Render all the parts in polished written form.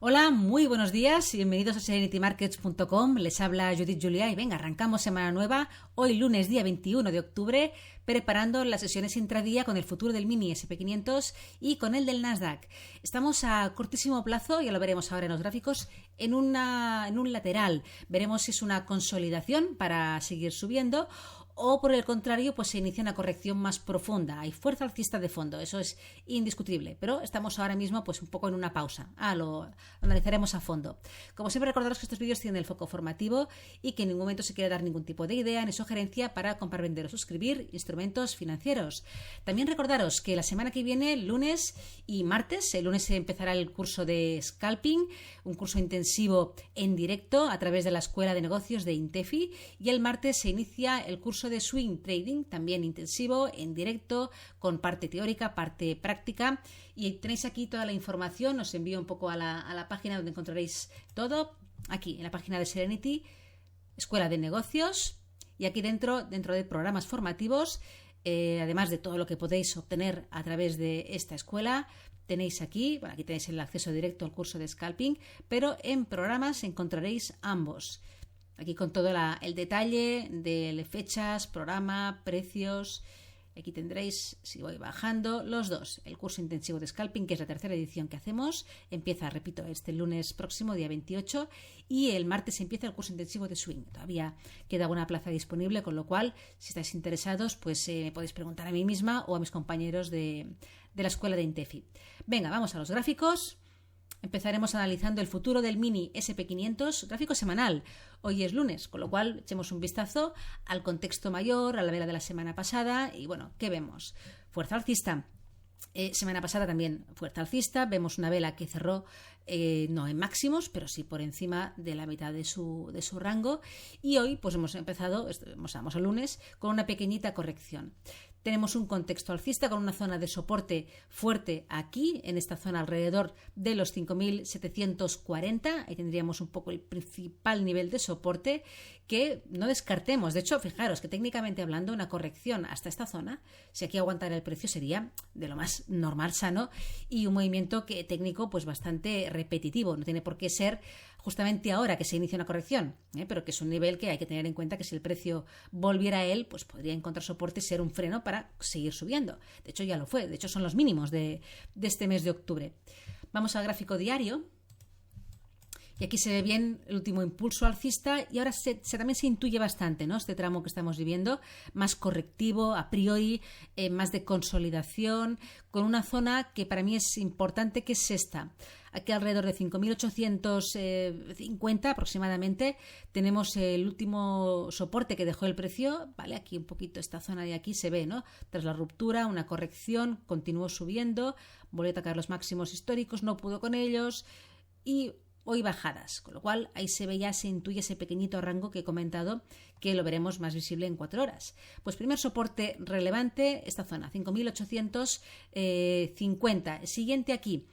Hola, muy buenos días y bienvenidos a serenitymarkets.com. Les habla Judith Julia y venga, arrancamos semana nueva, hoy lunes día 21 de octubre, preparando las sesiones intradía con el futuro del mini SP500 y con el del Nasdaq. Estamos a cortísimo plazo, ya lo veremos ahora en los gráficos, en un lateral. Veremos si es una consolidación para seguir subiendo o por el contrario, pues se inicia una corrección más profunda. Hay fuerza alcista de fondo, eso es indiscutible, pero estamos ahora mismo pues un poco en una pausa. Lo analizaremos a fondo. Como siempre, recordaros que estos vídeos tienen el foco formativo y que en ningún momento se quiere dar ningún tipo de idea ni sugerencia para comprar, vender o suscribir instrumentos financieros. También recordaros que la semana que viene, lunes y martes, el lunes se empezará el curso de Scalping, un curso intensivo en directo a través de la Escuela de Negocios de Intefi, y el martes se inicia el curso de Swing Trading, también intensivo, en directo, con parte teórica, parte práctica, y tenéis aquí toda la información. Os envío un poco a la página donde encontraréis todo, aquí en la página de Serenity, Escuela de Negocios, y aquí dentro de programas formativos, además de todo lo que podéis obtener a través de esta escuela, tenéis aquí tenéis el acceso directo al curso de Scalping, pero en programas encontraréis ambos. Aquí con todo el detalle de fechas, programa, precios. Aquí tendréis, si voy bajando, los dos. El curso intensivo de Scalping, que es la tercera edición que hacemos. Empieza, repito, este lunes próximo, día 28. Y el martes empieza el curso intensivo de Swing. Todavía queda una plaza disponible, con lo cual, si estáis interesados, pues me podéis preguntar a mí misma o a mis compañeros de la escuela de Intefi. Venga, vamos a los gráficos. Empezaremos analizando el futuro del mini SP500, gráfico semanal. Hoy es lunes, con lo cual echemos un vistazo al contexto mayor, a la vela de la semana pasada y bueno, ¿qué vemos? Fuerza alcista. Semana pasada también fuerza alcista, vemos una vela que cerró no en máximos, pero sí por encima de la mitad de su rango, y hoy pues hemos empezado, vamos al lunes, con una pequeñita corrección. Tenemos un contexto alcista con una zona de soporte fuerte aquí, en esta zona alrededor de los 5.740. Ahí tendríamos un poco el principal nivel de soporte que no descartemos. De hecho, fijaros que técnicamente hablando, una corrección hasta esta zona, si aquí aguantara el precio, sería de lo más normal, sano, y un movimiento técnico pues bastante repetitivo. No tiene por qué ser justamente ahora que se inicia una corrección, pero que es un nivel que hay que tener en cuenta que si el precio volviera a él, pues podría encontrar soporte y ser un freno para seguir subiendo. De hecho, ya lo fue. De hecho, son los mínimos de este mes de octubre. Vamos al gráfico diario. Y aquí se ve bien el último impulso alcista y ahora también se intuye bastante, ¿no? Este tramo que estamos viviendo, más correctivo, a priori, más de consolidación, con una zona que para mí es importante, que es esta. Aquí alrededor de 5.850 aproximadamente tenemos el último soporte que dejó el precio, ¿vale? Aquí un poquito esta zona de aquí se ve, ¿no? Tras la ruptura, una corrección, continuó subiendo, volvió a atacar los máximos históricos, no pudo con ellos y hoy bajadas, con lo cual ahí se intuye ese pequeñito rango que he comentado, que lo veremos más visible en 4 horas. Pues primer soporte relevante, esta zona, 5.850. Siguiente aquí,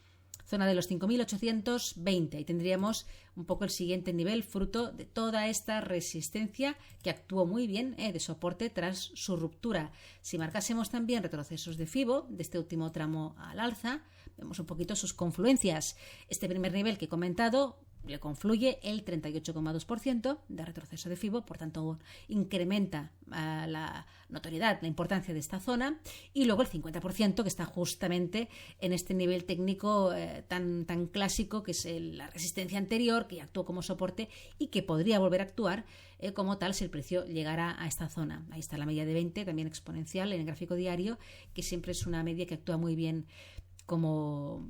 zona de los 5.820, y tendríamos un poco el siguiente nivel, fruto de toda esta resistencia que actuó muy bien de soporte tras su ruptura. Si marcásemos también retrocesos de FIBO, de este último tramo al alza, vemos un poquito sus confluencias. Este primer nivel que he comentado le confluye el 38,2% de retroceso de FIBO, por tanto incrementa la notoriedad, la importancia de esta zona, y luego el 50% que está justamente en este nivel técnico tan clásico, que es la resistencia anterior, que ya actuó como soporte y que podría volver a actuar como tal si el precio llegara a esta zona. Ahí está la media de 20, también exponencial en el gráfico diario, que siempre es una media que actúa muy bien como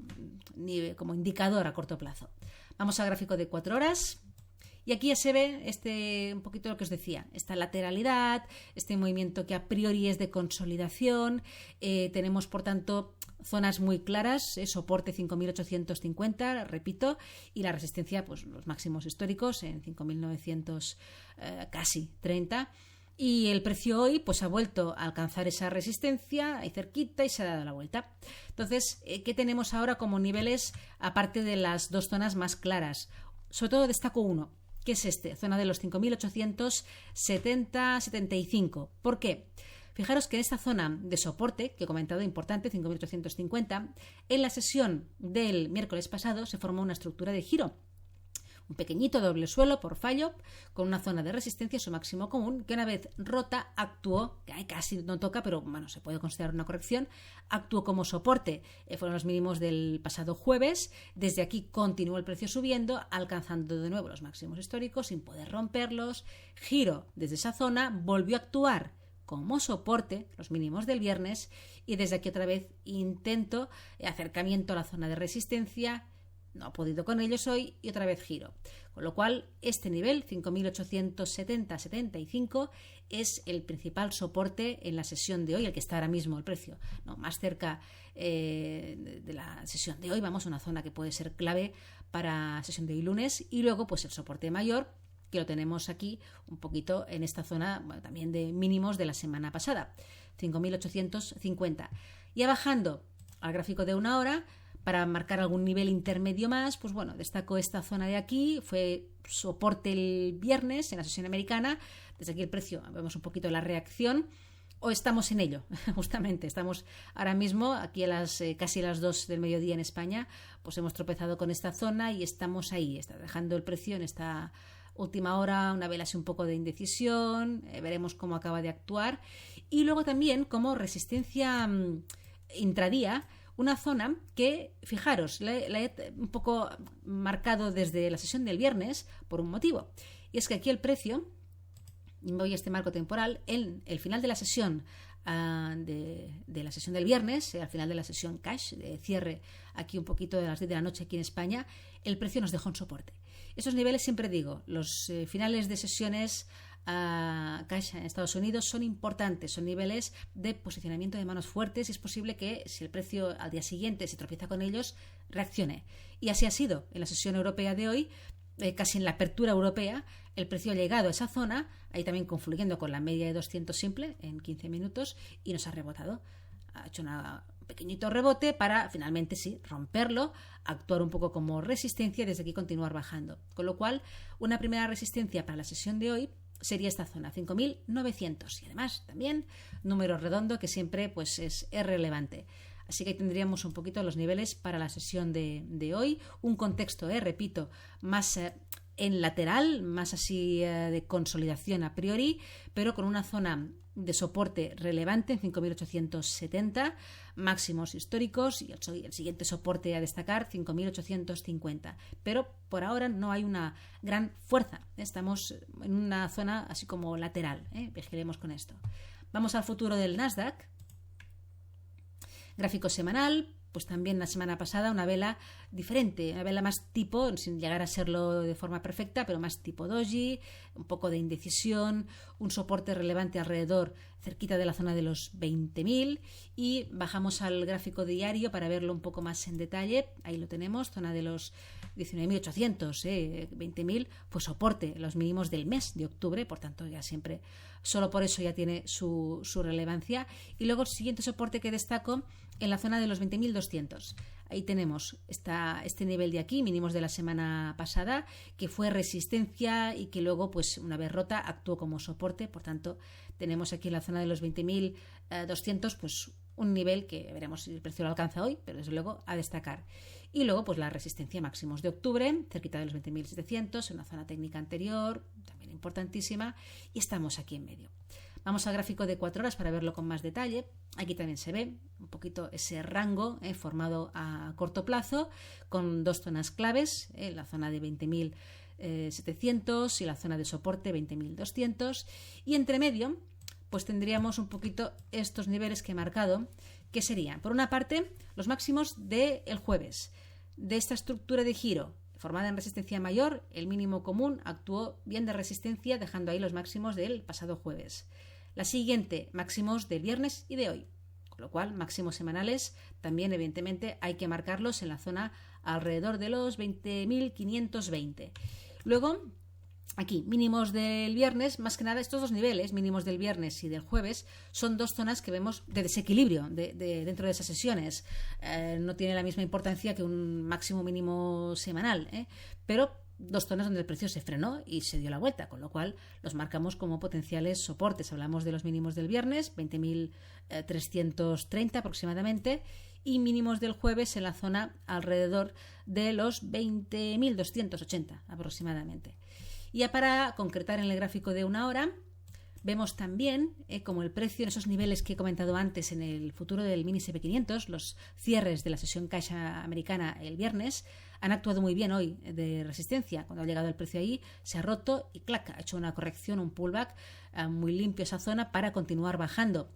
indicador a corto plazo. Vamos al gráfico de 4 horas y aquí ya se ve un poquito lo que os decía, esta lateralidad, este movimiento que a priori es de consolidación. Tenemos por tanto zonas muy claras, soporte 5.850, repito, y la resistencia, pues los máximos históricos en 5.900 casi 30. Y el precio hoy pues ha vuelto a alcanzar esa resistencia ahí cerquita y se ha dado la vuelta. Entonces, ¿qué tenemos ahora como niveles aparte de las dos zonas más claras? Sobre todo destaco uno, que es zona de los 5.870-75. ¿Por qué? Fijaros que en esta zona de soporte, que he comentado importante, 5.850, en la sesión del miércoles pasado se formó una estructura de giro. Un pequeñito doble suelo por fallo, con una zona de resistencia, su máximo común, que una vez rota actuó, que casi no toca, pero bueno, se puede considerar una corrección, actuó como soporte. Fueron los mínimos del pasado jueves. Desde aquí continuó el precio subiendo, alcanzando de nuevo los máximos históricos sin poder romperlos. Giro desde esa zona, volvió a actuar como soporte, los mínimos del viernes, y desde aquí otra vez intento acercamiento a la zona de resistencia. No ha podido con ellos hoy y otra vez giro. Con lo cual, este nivel, 5.870,75, es el principal soporte en la sesión de hoy, el que está ahora mismo el precio, ¿no? Más cerca de la sesión de hoy, vamos a una zona que puede ser clave para la sesión de hoy lunes. Y luego, pues el soporte mayor, que lo tenemos aquí un poquito en esta zona, bueno, también de mínimos de la semana pasada, 5.850. Ya bajando al gráfico de una hora, para marcar algún nivel intermedio más, pues bueno, destaco esta zona de aquí, fue soporte el viernes en la sesión americana. Desde aquí el precio, vemos un poquito la reacción, o estamos en ello, justamente, estamos ahora mismo aquí a casi las 2 del mediodía en España, pues hemos tropezado con esta zona y estamos ahí, está dejando el precio en esta última hora, una vela así un poco de indecisión, veremos cómo acaba de actuar. Y luego también como resistencia intradía, una zona que, fijaros, la he un poco marcado desde la sesión del viernes por un motivo. Y es que aquí el precio, voy a este marco temporal, en el final de la sesión de la sesión del viernes, al final de la sesión cash, de cierre aquí un poquito de las 10 de la noche aquí en España, el precio nos dejó un soporte. Esos niveles, siempre digo, los finales de sesiones cash en Estados Unidos son importantes, son niveles de posicionamiento de manos fuertes y es posible que si el precio al día siguiente se tropieza con ellos, reaccione. Y así ha sido en la sesión europea de hoy, casi en la apertura europea, el precio ha llegado a esa zona, ahí también confluyendo con la media de 200 simple en 15 minutos y nos ha rebotado. Ha hecho un pequeñito rebote para finalmente sí romperlo, actuar un poco como resistencia y desde aquí continuar bajando. Con lo cual, una primera resistencia para la sesión de hoy sería esta zona, 5.900, y además también número redondo que siempre pues es relevante. Así que tendríamos un poquito los niveles para la sesión de hoy, un contexto, repito, más en lateral, más así de consolidación a priori, pero con una zona de soporte relevante en 5.870, máximos históricos y el siguiente soporte a destacar 5.850, pero por ahora no hay una gran fuerza, estamos en una zona así como lateral, vigilemos con esto. Vamos al futuro del Nasdaq, gráfico semanal. Pues también la semana pasada una vela diferente, una vela más tipo, sin llegar a serlo de forma perfecta, pero más tipo doji, un poco de indecisión, un soporte relevante alrededor, cerquita de la zona de los 20.000 y bajamos al gráfico diario para verlo un poco más en detalle. Ahí lo tenemos, zona de los 19.800, 20.000, pues soporte, los mínimos del mes de octubre, por tanto ya siempre, solo por eso ya tiene su relevancia. Y luego el siguiente soporte que destaco en la zona de los 20.200. Ahí tenemos este nivel de aquí, mínimos de la semana pasada, que fue resistencia y que luego, pues una vez rota, actuó como soporte. Por tanto, tenemos aquí en la zona de los 20.200, pues un nivel que veremos si el precio lo alcanza hoy, pero desde luego a destacar. Y luego, pues la resistencia máximos de octubre, cerquita de los 20.700, en una zona técnica anterior, también importantísima, y estamos aquí en medio. Vamos al gráfico de 4 horas para verlo con más detalle. Aquí también se ve un poquito ese rango formado a corto plazo con dos zonas claves, la zona de 20.700 y la zona de soporte 20.200. Y entre medio, pues tendríamos un poquito estos niveles que he marcado, que serían, por una parte, los máximos del jueves. De esta estructura de giro formada en resistencia mayor, el mínimo común actuó bien de resistencia, dejando ahí los máximos del pasado jueves. La siguiente, máximos del viernes y de hoy. Con lo cual, máximos semanales, también evidentemente hay que marcarlos en la zona alrededor de los 20.520. Luego, aquí, mínimos del viernes, más que nada estos dos niveles, mínimos del viernes y del jueves, son dos zonas que vemos de desequilibrio dentro de esas sesiones. No tiene la misma importancia que un máximo mínimo semanal, pero 2 zonas donde el precio se frenó y se dio la vuelta, con lo cual los marcamos como potenciales soportes. Hablamos de los mínimos del viernes, 20.330 aproximadamente, y mínimos del jueves en la zona alrededor de los 20.280 aproximadamente. Y ya para concretar en el gráfico de una hora, vemos también como el precio en esos niveles que he comentado antes en el futuro del mini SP500, los cierres de la sesión caixa americana el viernes, han actuado muy bien hoy de resistencia. Cuando ha llegado el precio ahí, se ha roto y clac, ha hecho una corrección, un pullback muy limpio esa zona para continuar bajando.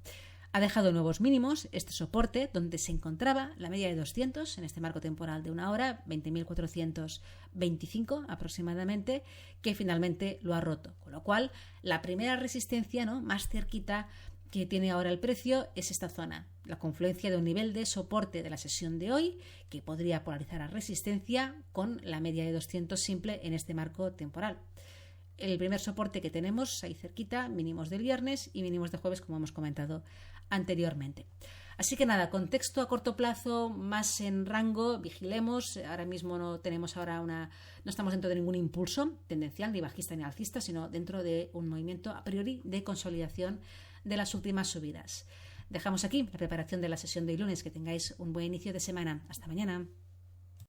Ha dejado nuevos mínimos este soporte donde se encontraba la media de 200 en este marco temporal de una hora, 20.425 aproximadamente, que finalmente lo ha roto. Con lo cual, la primera resistencia, ¿no?, más cerquita que tiene ahora el precio es esta zona, la confluencia de un nivel de soporte de la sesión de hoy que podría polarizar a resistencia con la media de 200 simple en este marco temporal. El primer soporte que tenemos ahí cerquita, mínimos del viernes y mínimos de jueves, como hemos comentado anteriormente. Así que nada, contexto a corto plazo más en rango, vigilemos. Ahora mismo no estamos dentro de ningún impulso tendencial, ni bajista ni alcista, sino dentro de un movimiento a priori de consolidación de las últimas subidas. Dejamos aquí la preparación de la sesión de hoy lunes. Que tengáis un buen inicio de semana. Hasta mañana.